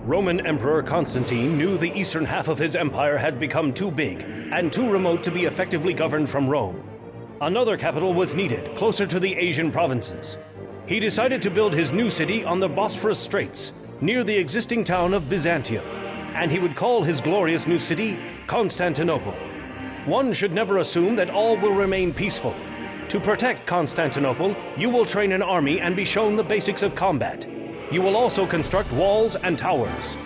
Roman Emperor Constantine knew the eastern half of his empire had become too big and too remote to be effectively governed from Rome. Another capital was needed, closer to the Asian provinces. He decided to build his new city on the Bosphorus Straits, near the existing town of Byzantium, and he would call his glorious new city Constantinople. One should never assume that all will remain peaceful. To protect Constantinople, you will train an army and be shown the basics of combat. You will also construct walls and towers.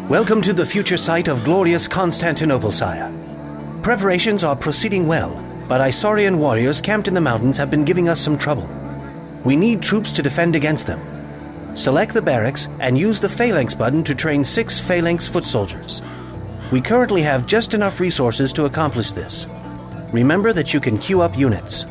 Welcome to the future site of glorious Constantinople, sire. Preparations are proceeding well, but Isaurian warriors camped in the mountains have been giving us some trouble. We need troops to defend against them. Select the barracks and use the phalanx button to train 6 phalanx foot soldiers. We currently have just enough resources to accomplish this. Remember that you can queue up units.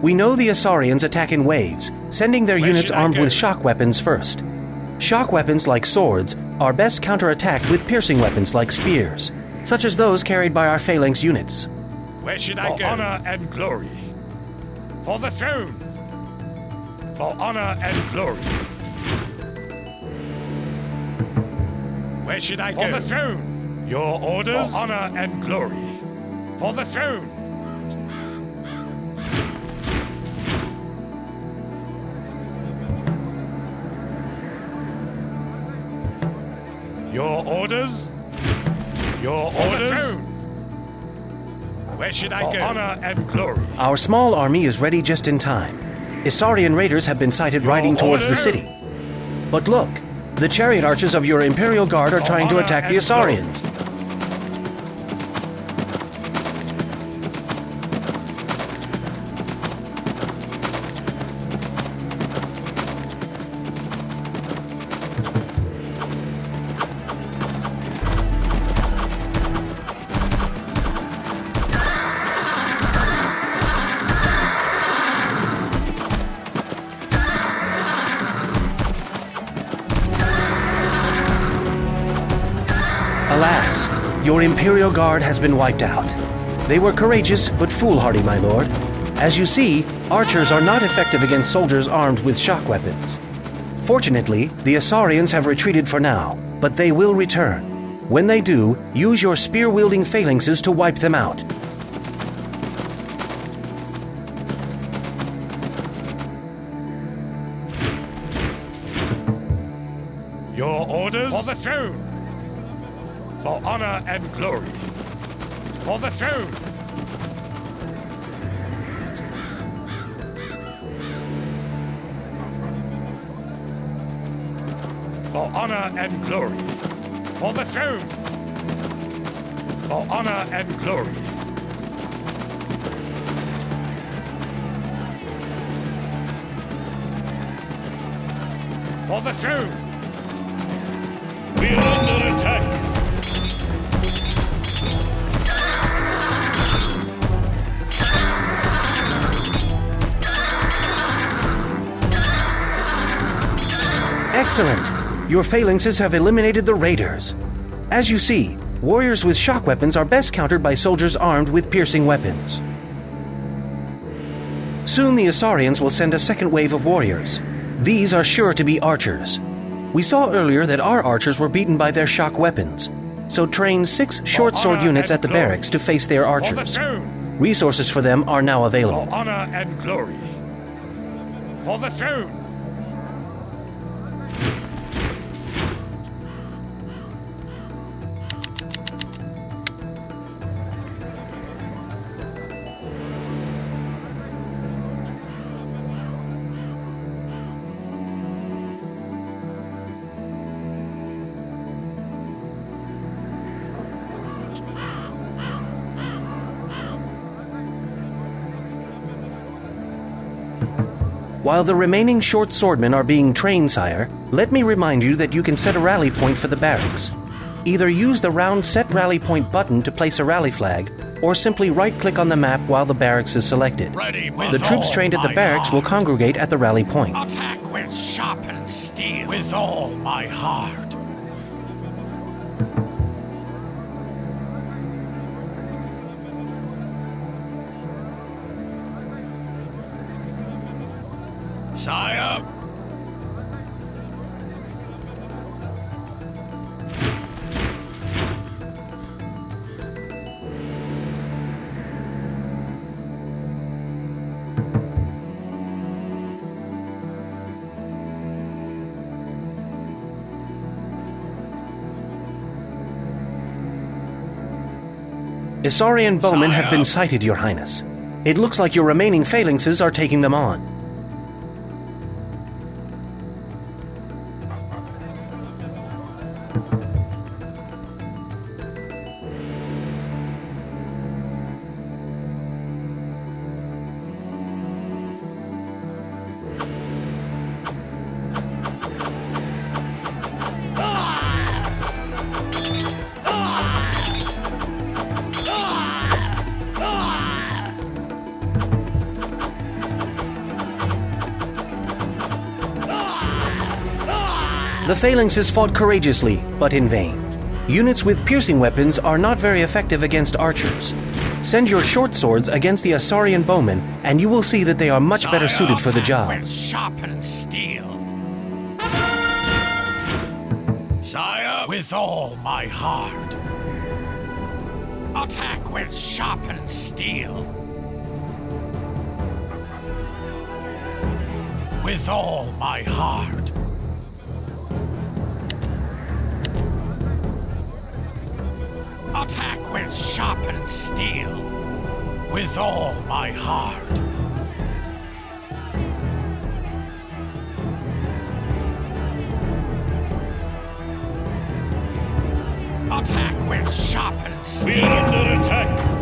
We know the Isaurians attack in waves, sending their units armed with shock weapons first. Shock weapons like swords are best counterattacked with piercing weapons like spears, such as those carried by our phalanx units. Where should I go? For honor and glory. For the throne. For honor and glory. Where should I go? For the throne. Your orders? For honor and glory. For the throne. Your orders? Your orders? Where should I go? For honor and glory. Our small army is ready just in time. Isaurian raiders have been sighted riding towards the city. But look, the chariot archers of your Imperial Guard are trying to attack the Isaurians. Alas, your Imperial Guard has been wiped out. They were courageous but foolhardy, my lord. As you see, archers are not effective against soldiers armed with shock weapons. Fortunately, the Isaurians have retreated for now, but they will return. When they do, use your spear-wielding phalanxes to wipe them out. Your orders? For the throne. For honor and glory. For the throne. For honor and glory. For the throne. For honor and glory. For the throne. We are under attack. Excellent! Your phalanxes have eliminated the raiders. As you see, warriors with shock weapons are best countered by soldiers armed with piercing weapons. Soon the Asarians will send a second wave of warriors. These are sure to be archers. We saw earlier that our archers were beaten by their shock weapons, so train 6 short sword units at the barracks to face their archers. Resources for them are now available. For honor and glory. For the throne. While the remaining short swordmen are being trained, sire, let me remind you that you can set a rally point for the barracks. Either use the round Set Rally Point button to place a rally flag, or simply right-click on the map while the barracks is selected. The troops trained at the barracks will congregate at the rally point. Attack with sharpened steel with all my heart. Sire! Asarian bowmen have been sighted, Your Highness. It looks like your remaining phalanxes are taking them on. The phalanxes fought courageously, but in vain. Units with piercing weapons are not very effective against archers. Send your short swords against the Asarian bowmen, and you will see that they are much better suited for the job. With sharpened steel. Sire, with all my heart. Attack with sharpened steel. With all my heart. Attack with sharpened steel. With all my heart. Attack with sharpened steel. We're under attack.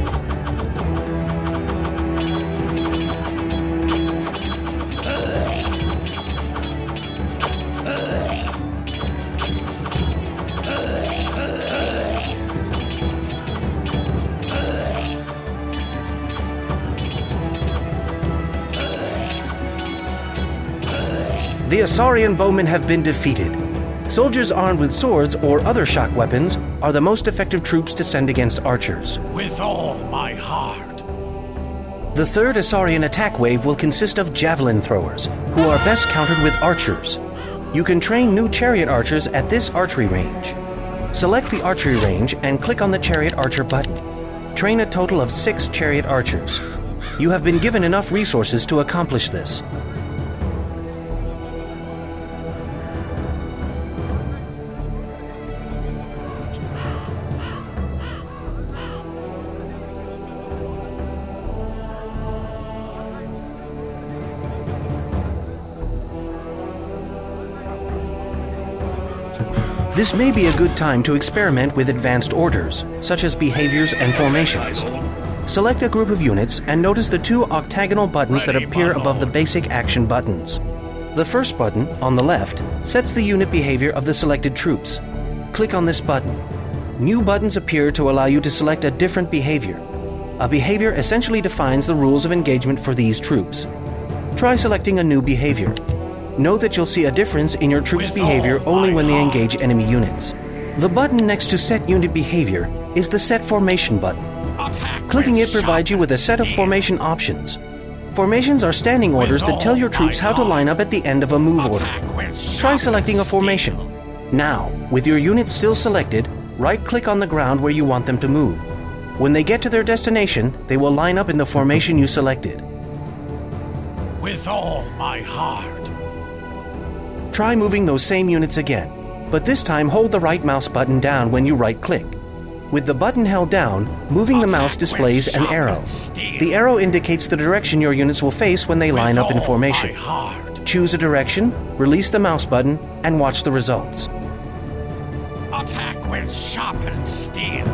The Asarian bowmen have been defeated. Soldiers armed with swords or other shock weapons are the most effective troops to send against archers. With all my heart. The third Asarian attack wave will consist of javelin throwers, who are best countered with archers. You can train new chariot archers at this archery range. Select the archery range and click on the chariot archer button. Train a total of 6 chariot archers. You have been given enough resources to accomplish this. This may be a good time to experiment with advanced orders, such as behaviors and formations. Select a group of units and notice the 2 octagonal buttons that appear above the basic action buttons. The first button, on the left, sets the unit behavior of the selected troops. Click on this button. New buttons appear to allow you to select a different behavior. A behavior essentially defines the rules of engagement for these troops. Try selecting a new behavior. Know that you'll see a difference in your troops' behavior only when they engage enemy units. The button next to Set Unit Behavior is the Set Formation button. Clicking it provides you with a set of formation options. Formations are standing orders that tell your troops how to line up at the end of a move order. Try selecting a formation. Now, with your units still selected, right-click on the ground where you want them to move. When they get to their destination, they will line up in the formation you selected. With all my heart. Try moving those same units again, but this time hold the right mouse button down when you right-click. With the button held down, moving the mouse displays an arrow. The arrow indicates the direction your units will face when they line up in formation. Choose a direction, release the mouse button, and watch the results. Attack with sharpened steel.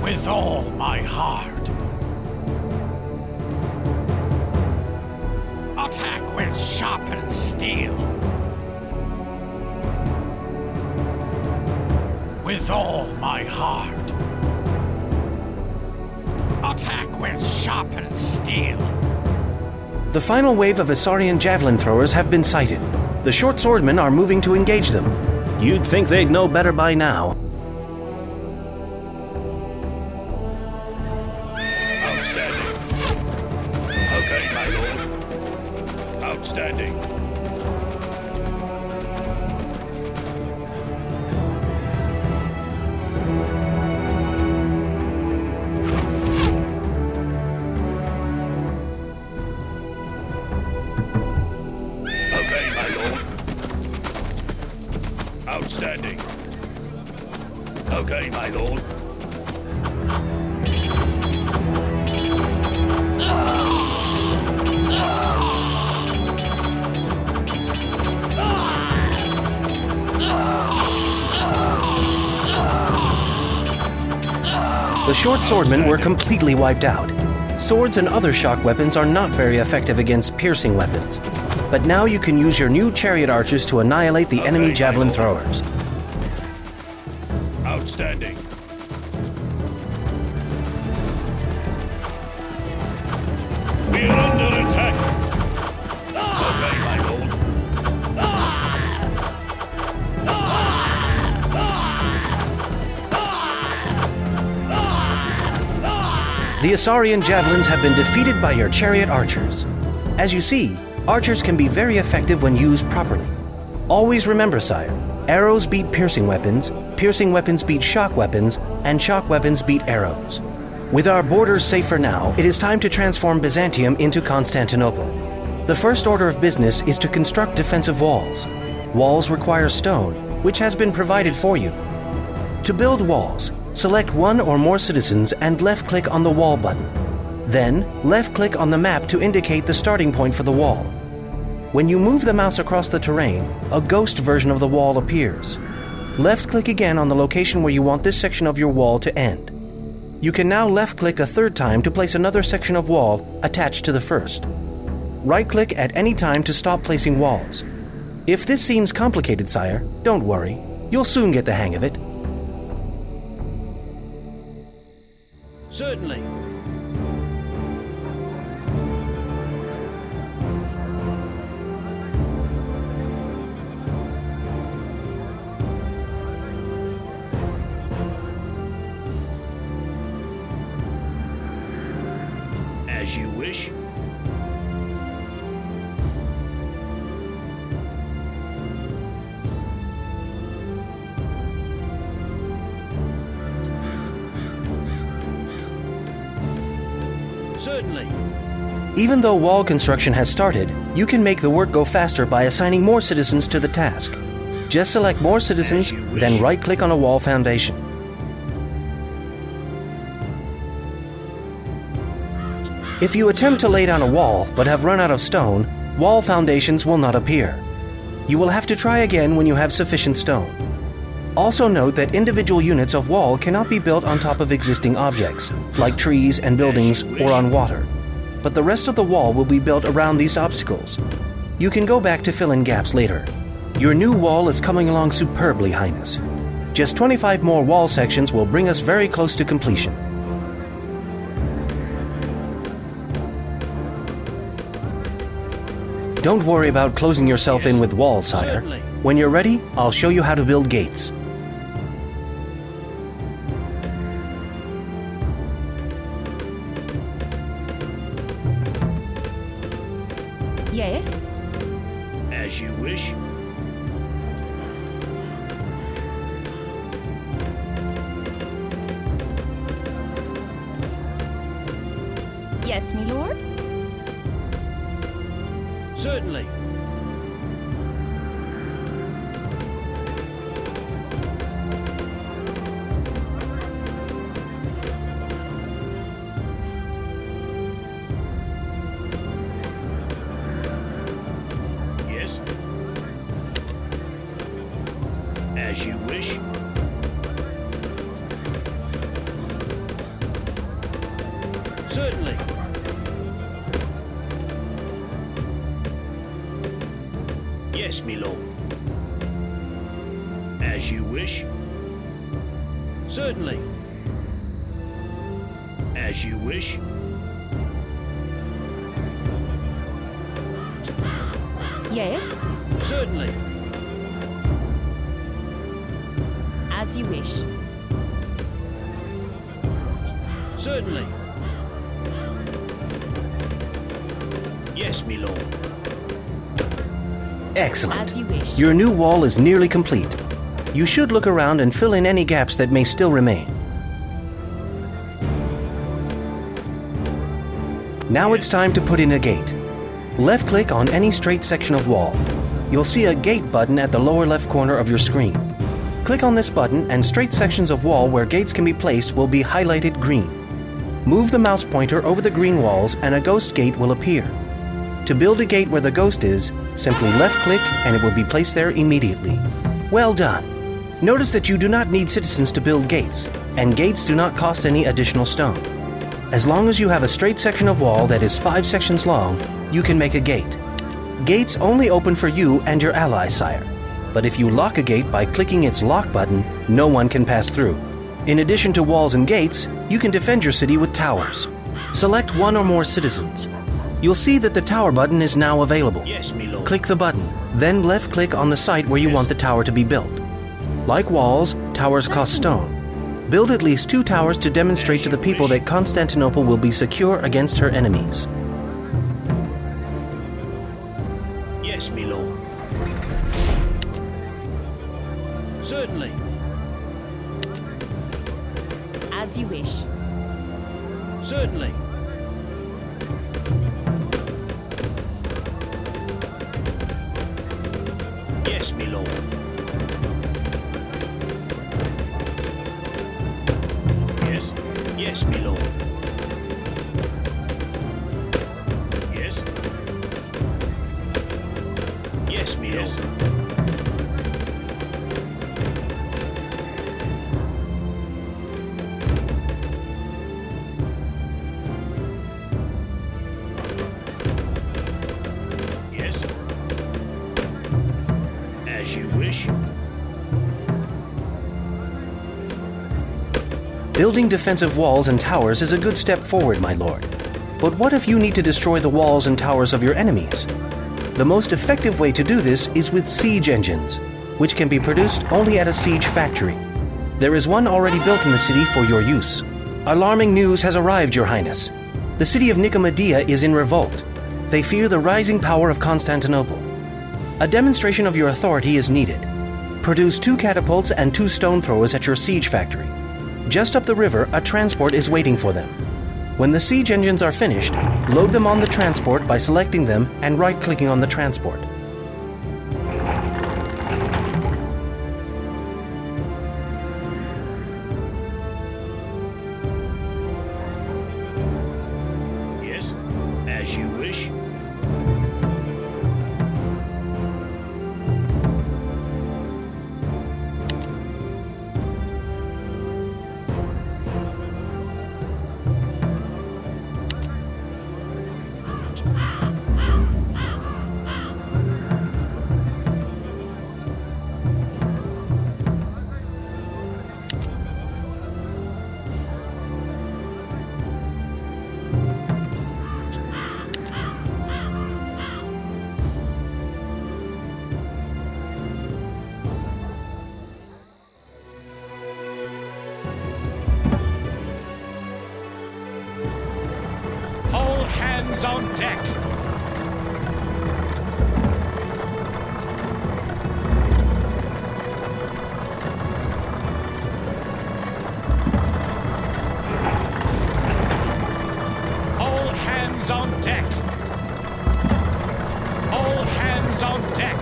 With all my heart. Attack with sharpened steel. With all my heart. Attack with sharpened steel. The final wave of Isaurian javelin throwers have been sighted. The short swordmen are moving to engage them. You'd think they'd know better by now. Outstanding. Okay, my lord. Outstanding. Outstanding. Okay, my lord. The short swordmen were completely wiped out. Swords and other shock weapons are not very effective against piercing weapons. But now you can use your new chariot archers to annihilate the enemy javelin throwers. Outstanding. We're under attack. Okay, my lord. The Isaurian javelins have been defeated by your chariot archers. As you see, archers can be very effective when used properly. Always remember, sire, arrows beat piercing weapons beat shock weapons, and shock weapons beat arrows. With our borders safe for now, it is time to transform Byzantium into Constantinople. The first order of business is to construct defensive walls. Walls require stone, which has been provided for you. To build walls, select one or more citizens and left-click on the wall button. Then, left-click on the map to indicate the starting point for the wall. When you move the mouse across the terrain, a ghost version of the wall appears. Left-click again on the location where you want this section of your wall to end. You can now left-click a third time to place another section of wall attached to the first. Right-click at any time to stop placing walls. If this seems complicated, sire, don't worry. You'll soon get the hang of it. Certainly. As you wish. Certainly. Even though wall construction has started, you can make the work go faster by assigning more citizens to the task. Just select more citizens, then right-click on a wall foundation. If you attempt to lay down a wall but have run out of stone, wall foundations will not appear. You will have to try again when you have sufficient stone. Also note that individual units of wall cannot be built on top of existing objects, like trees and buildings or on water. But the rest of the wall will be built around these obstacles. You can go back to fill in gaps later. Your new wall is coming along superbly, Highness. Just 25 more wall sections will bring us very close to completion. Don't worry about closing yourself in with walls, sire. Certainly. When you're ready, I'll show you how to build gates. Yes? As you wish. Yes, my lord? Certainly. Yes. As you wish. Certainly. Yes, my lord. As you wish. Certainly. As you wish. Yes? Certainly. As you wish. Certainly. Yes, my lord. Excellent. As you wish. Your new wall is nearly complete. You should look around and fill in any gaps that may still remain. Now it's time to put in a gate. Left-click on any straight section of wall. You'll see a gate button at the lower left corner of your screen. Click on this button and straight sections of wall where gates can be placed will be highlighted green. Move the mouse pointer over the green walls and a ghost gate will appear. To build a gate where the ghost is, simply left-click and it will be placed there immediately. Well done! Notice that you do not need citizens to build gates, and gates do not cost any additional stone. As long as you have a straight section of wall that is 5 sections long, you can make a gate. Gates only open for you and your allies, sire. But if you lock a gate by clicking its lock button, no one can pass through. In addition to walls and gates, you can defend your city with towers. Select one or more citizens. You'll see that the tower button is now available. Yes, my lord. Click the button, then left-click on the site where you want the tower to be built. Like walls, towers cost stone. Build at least 2 towers to demonstrate to the people that Constantinople will be secure against her enemies. Yes, my lord. Certainly. As you wish. Certainly. Yes, my lord. Yes. Yes, my lord. Yes. Yes, my lord. Yes. As you wish. Building defensive walls and towers is a good step forward, my lord. But what if you need to destroy the walls and towers of your enemies? The most effective way to do this is with siege engines, which can be produced only at a siege factory. There is one already built in the city for your use. Alarming news has arrived, Your Highness. The city of Nicomedia is in revolt. They fear the rising power of Constantinople. A demonstration of your authority is needed. Produce 2 catapults and 2 stone throwers at your siege factory. Just up the river, a transport is waiting for them. When the siege engines are finished, load them on the transport by selecting them and right-clicking on the transport. Yes. As you wish. hands on deck! All hands on deck! All hands on deck!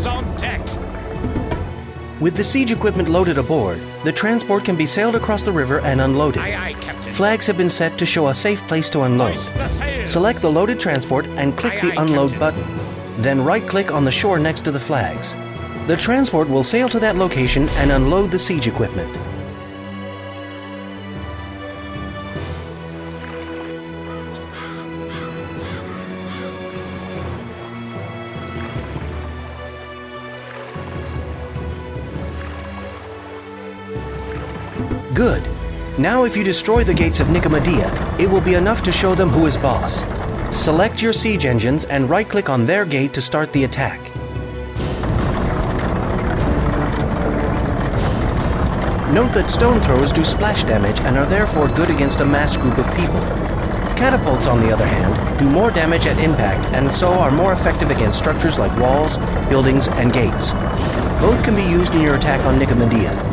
On deck. With the siege equipment loaded aboard, the transport can be sailed across the river and unloaded. Aye, aye, Captain. Flags have been set to show a safe place to unload. Hoist the sails. Select the loaded transport and click Aye, the aye, unload Captain. button. Then right-click on the shore next to the flags. The transport will sail to that location and unload the siege equipment. Good. Now if you destroy the gates of Nicomedia, it will be enough to show them who is boss. Select your siege engines and right-click on their gate to start the attack. Note that stone throws do splash damage and are therefore good against a mass group of people. Catapults, on the other hand, do more damage at impact and so are more effective against structures like walls, buildings, and gates. Both can be used in your attack on Nicomedia.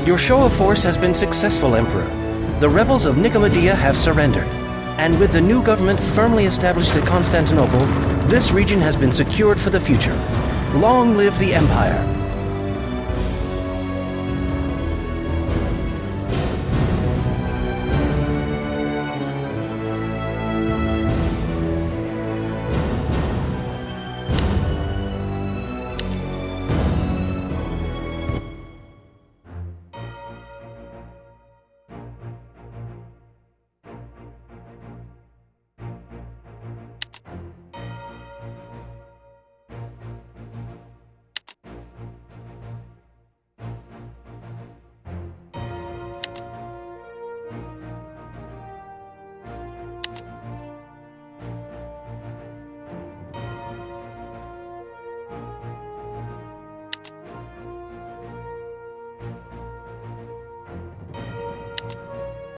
Your show of force has been successful, Emperor. The rebels of Nicomedia have surrendered, and with the new government firmly established at Constantinople, this region has been secured for the future. Long live the Empire!